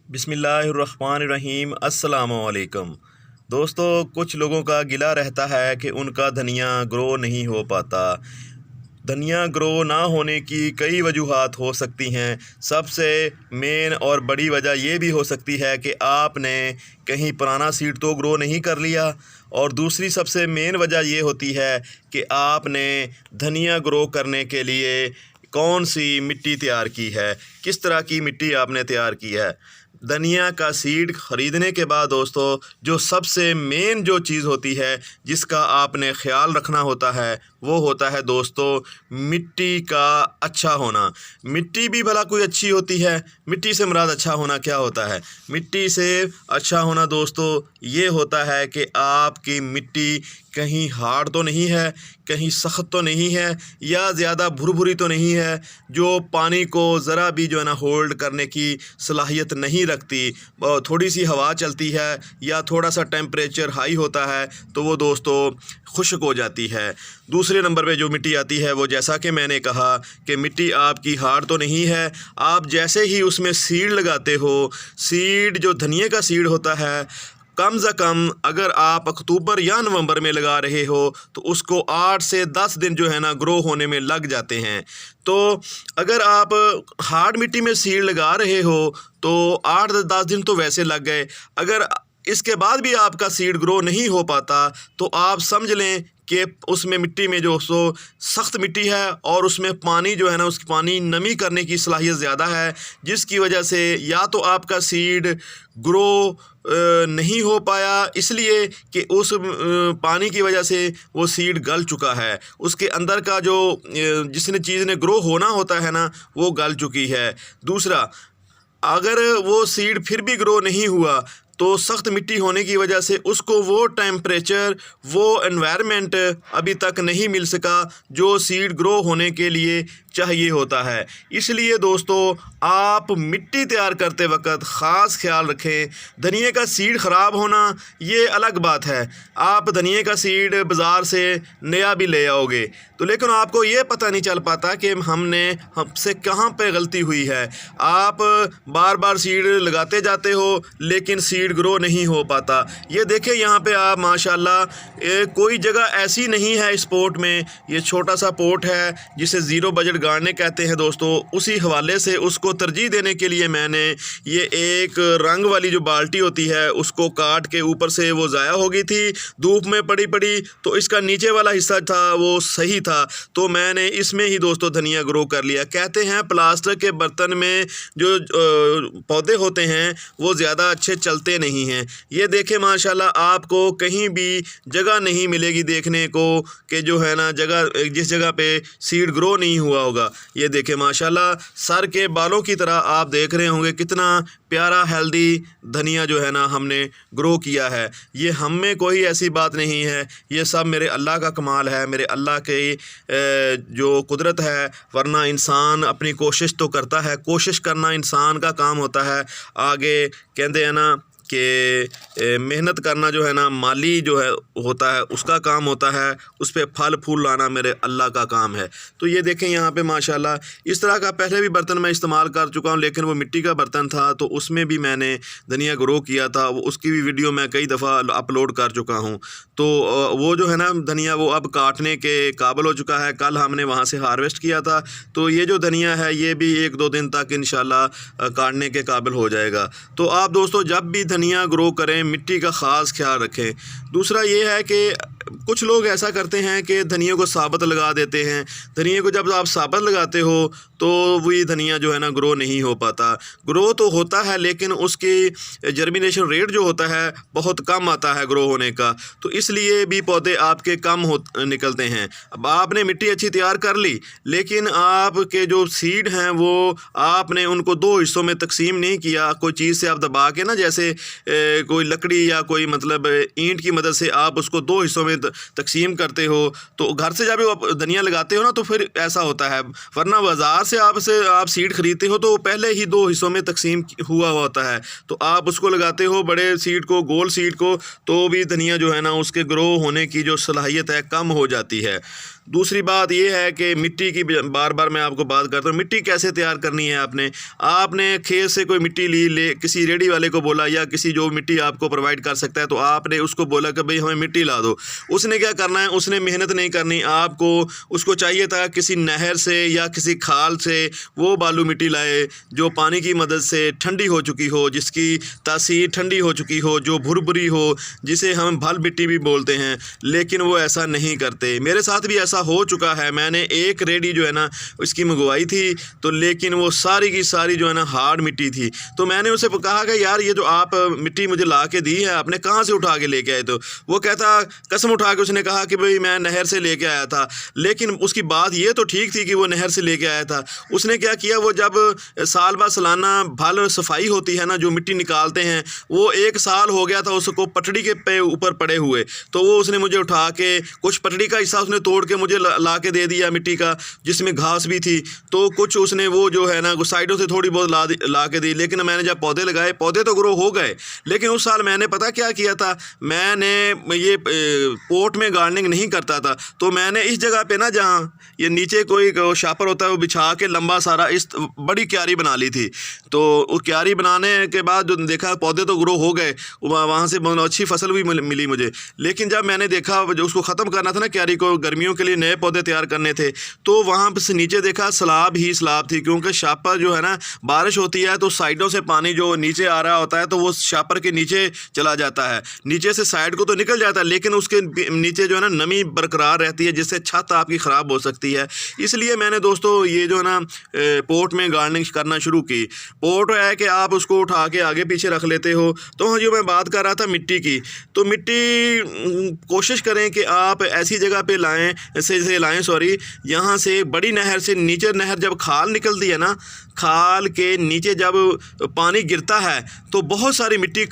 बिस्मिल्लाहिर्रहमानिर्रहीम अस्सलामुअलैकुम। दोस्तों, कुछ लोगों का गिला रहता है कि उनका धनिया ग्रो नहीं हो पाता। धनिया ग्रो ना होने की कई वजूहात हो सकती हैं। सबसे मेन और बड़ी वजह यह भी हो सकती है कि आपने कहीं पुराना सीड तो ग्रो नहीं कर लिया, और दूसरी सबसे मेन वजह ये होती है कि आपने धनिया ग्रो करने के लिए कौन सी मिट्टी तैयार की है, किस तरह की मिट्टी आपने तैयार की है। धनिया का सीड ख़रीदने के बाद दोस्तों, जो सबसे मेन जो चीज़ होती है जिसका आपने ख़्याल रखना होता है, वो होता है दोस्तों मिट्टी का अच्छा होना। मिट्टी भी भला कोई अच्छी होती है? मिट्टी से मुराद अच्छा होना क्या होता है? मिट्टी से अच्छा होना दोस्तों ये होता है कि आपकी मिट्टी कहीं हार्ड तो नहीं है, कहीं सख्त तो नहीं है, या ज़्यादा भुरभुरी तो नहीं है, जो पानी को ज़रा भी जो है ना होल्ड करने की सलाहियत नहीं रखती। थोड़ी सी हवा चलती है या थोड़ा सा टेम्परेचर हाई होता है तो वो दोस्तों खुश्क हो जाती है। दूसरे नंबर पे जो मिट्टी आती है वो, जैसा कि मैंने कहा कि मिट्टी आपकी हार्ड तो नहीं है। आप जैसे ही उसमें सीड लगाते हो, सीड जो धनिए का सीड होता है, कम से कम अगर आप अक्टूबर या नवंबर में लगा रहे हो तो उसको 8 से 10 दिन जो है ना ग्रो होने में लग जाते हैं। तो अगर आप हार्ड मिट्टी में सीड लगा रहे हो तो 8 से 10 दिन तो वैसे लग गए। अगर इसके बाद भी आपका सीड ग्रो नहीं हो पाता तो आप समझ लें कि उसमें मिट्टी में जो सो सख्त मिट्टी है और उसमें पानी जो है ना, उसकी पानी नमी करने की सलाहियत ज़्यादा है, जिसकी वजह से या तो आपका सीड ग्रो नहीं हो पाया इसलिए कि उस पानी की वजह से वो सीड गल चुका है, उसके अंदर का जो जिसने चीज़ ने ग्रो होना होता है ना, वो गल चुकी है। दूसरा, अगर वो सीड फिर भी ग्रो नहीं हुआ तो सख्त मिट्टी होने की वजह से उसको वो टेम्परेचर, वो एनवायरनमेंट अभी तक नहीं मिल सका जो सीड ग्रो होने के लिए चाहिए होता है। इसलिए दोस्तों, आप मिट्टी तैयार करते वक्त ख़ास ख्याल रखें। धनिए का सीड ख़राब होना ये अलग बात है, आप धनिए का सीड बाज़ार से नया भी ले आओगे तो लेकिन आपको ये पता नहीं चल पाता कि हमसे कहाँ पे गलती हुई है। आप बार बार सीड लगाते जाते हो लेकिन सीड ग्रो नहीं हो पाता। ये देखें यहाँ पे आप माशाल्लाह, कोई जगह ऐसी नहीं है इस पोर्ट में, ये छोटा सा पोर्ट है जिसे ज़ीरो बजट गार्डनिंग कहते हैं दोस्तों। उसी हवाले से उसको तरजीह देने के लिए मैंने ये एक रंग वाली जो बाल्टी होती है उसको काट के, ऊपर से वो ज़ाया हो गई थी, धूप में पड़ी पड़ी, तो इसका नीचे वाला हिस्सा था वो सही था, तो मैंने इसमें ही दोस्तों धनिया ग्रो कर लिया। कहते हैं प्लास्टिक के बर्तन में जो पौधे होते हैं वो ज़्यादा अच्छे चलते नहीं हैं। ये देखें माशाल्लाह, आपको कहीं भी जगह नहीं मिलेगी देखने को कि जो है ना जगह, जिस जगह पे सीड ग्रो नहीं हुआ होगा। ये देखें माशाल्लाह, सर के बालों की तरह आप देख रहे होंगे कितना प्यारा हेल्दी धनिया जो है ना हमने ग्रो किया है। ये हम में कोई ऐसी बात नहीं है, ये सब मेरे अल्लाह का कमाल है, मेरे अल्लाह के जो कुदरत है। वरना इंसान अपनी कोशिश तो करता है, कोशिश करना इंसान का काम होता है। आगे कहते हैं ना कि मेहनत करना जो है ना माली जो है होता है, उसका काम होता है, उस पर फल फूल लाना मेरे अल्लाह का काम है। तो ये देखें यहाँ पे माशाल्लाह, इस तरह का पहले भी बर्तन मैं इस्तेमाल कर चुका हूँ, लेकिन वो मिट्टी का बर्तन था तो उसमें भी मैंने धनिया ग्रो किया था। उसकी भी वीडियो मैं कई दफ़ा अपलोड कर चुका हूँ। तो वो जो है ना धनिया वो अब काटने के काबिल हो चुका है। कल हमने वहाँ से हार्वेस्ट किया था, तो ये जो धनिया है ये भी 1-2 दिन तक इंशाल्लाह काटने के काबिल हो जाएगा। तो आप दोस्तों जब भी धनिया ग्रो करें मिट्टी का ख़ास ख्याल रखें। दूसरा ये है कि कुछ लोग ऐसा करते हैं कि धनिया को साबुत लगा देते हैं। धनिया को जब आप साबुत लगाते हो तो वही धनिया जो है ना ग्रो नहीं हो पाता। ग्रो तो होता है लेकिन उसकी जर्मिनेशन रेट जो होता है बहुत कम आता है ग्रो होने का, तो इसलिए भी पौधे आपके कम निकलते हैं। अब आपने मिट्टी अच्छी तैयार कर ली, लेकिन आपके जो सीड हैं वो आपने उनको 2 हिस्सों में तकसीम नहीं किया। कोई चीज़ से आप दबा के ना, जैसे कोई लकड़ी या कोई मतलब ईंट की मदद से आप उसको 2 हिस्सों में तकसीम करते हो, तो घर से जब आप धनिया लगाते हो ना तो फिर ऐसा होता है। वरना बाज़ार से आप सीड खरीदते हो तो पहले ही 2 हिस्सों में तकसीम हुआ होता है, तो आप उसको लगाते हो बड़े सीड को, गोल सीड को, तो भी धनिया जो है ना उसके ग्रो होने की जो सलाहियत है कम हो जाती है। दूसरी बात ये है कि मिट्टी की बार बार मैं आपको बात करता हूँ, मिट्टी कैसे तैयार करनी है। आपने खेत से कोई मिट्टी ले किसी रेडी वाले को बोला या किसी जो मिट्टी आपको प्रोवाइड कर सकता है, तो आपने उसको बोला कि भाई हमें मिट्टी ला दो। उसने क्या करना है, उसने मेहनत नहीं करनी। आपको उसको चाहिए था किसी नहर से या किसी खाल से वो बालू मिट्टी लाए जो पानी की मदद से ठंडी हो चुकी हो, जिसकी तासीर ठंडी हो चुकी हो, जो भुरभुरी हो, जिसे हम भल मिट्टी भी बोलते हैं। लेकिन वो ऐसा नहीं करते। मेरे साथ भी ऐसा हो चुका है। मैंने एक रेडी जो है ना उसकी मंगवाई थी, तो लेकिन वो सारी की सारी जो है ना हार्ड मिट्टी थी। तो मैंने उसे कहा कि यार ये जो आप मिट्टी मुझे ला के दी है आपने कहाँ से उठा के लेके आए? तो वो कहता, कसम उठा के उसने कहा कि भाई मैं नहर से लेके आया था। लेकिन उसकी बात ये तो ठीक थी कि वो नहर से लेके आया था। उसने क्या किया, वो जब साल बाद सालाना भल सफाई होती है ना, जो मिट्टी निकालते हैं, वो 1 साल हो गया था उसको पटड़ी के पे ऊपर पड़े हुए। तो वो उसने मुझे उठा के कुछ पटड़ी का हिस्सा उसने तोड़ के मुझे ला के दे दिया मिट्टी का, जिसमें घास भी थी। तो कुछ उसने वो जो है ना साइडों से थोड़ी बहुत ला के दी। लेकिन मैंने जब पौधे लगाए, पौधे तो ग्रो हो गए। लेकिन उस साल मैंने पता क्या किया था, मैंने ये पोट में गार्डनिंग नहीं करता था। तो मैंने इस जगह पे ना जहाँ ये नीचे कोई शापर होता है वो बिछा के लंबा सारा इस बड़ी क्यारी बना ली थी। तो वो क्यारी बनाने के बाद जो देखा पौधे तो ग्रो हो गए, वहाँ से बहुत अच्छी फसल भी मिली मुझे। लेकिन जब मैंने देखा जो उसको ख़त्म करना था ना क्यारी को, गर्मियों के लिए नए पौधे तैयार करने थे, तो वहाँ से नीचे देखा स्लाब ही स्लाब थी। क्योंकि शापर जो है ना, बारिश होती है तो साइडों से पानी जो नीचे आ रहा होता है तो वो शापर के नीचे चला जाता है। नीचे से साइड को तो निकल जाता है, लेकिन उसके नीचे जो है ना नमी बरकरार रहती है, जिससे छत आपकी ख़राब हो सकती है। इसलिए मैंने दोस्तों ये जो है ना पोट में गार्डनिंग करना शुरू की। पोट है कि आप उसको उठा के आगे पीछे रख लेते हो। तो जो मैं बात कर रहा था मिट्टी की, तो मिट्टी कोशिश करें कि आप ऐसी जगह पे लाएं यहाँ से बड़ी नहर से नीचे नहर जब खाल निकलती है ना, खाल के नीचे जब पानी गिरता है तो बहुत सारी मिट्टी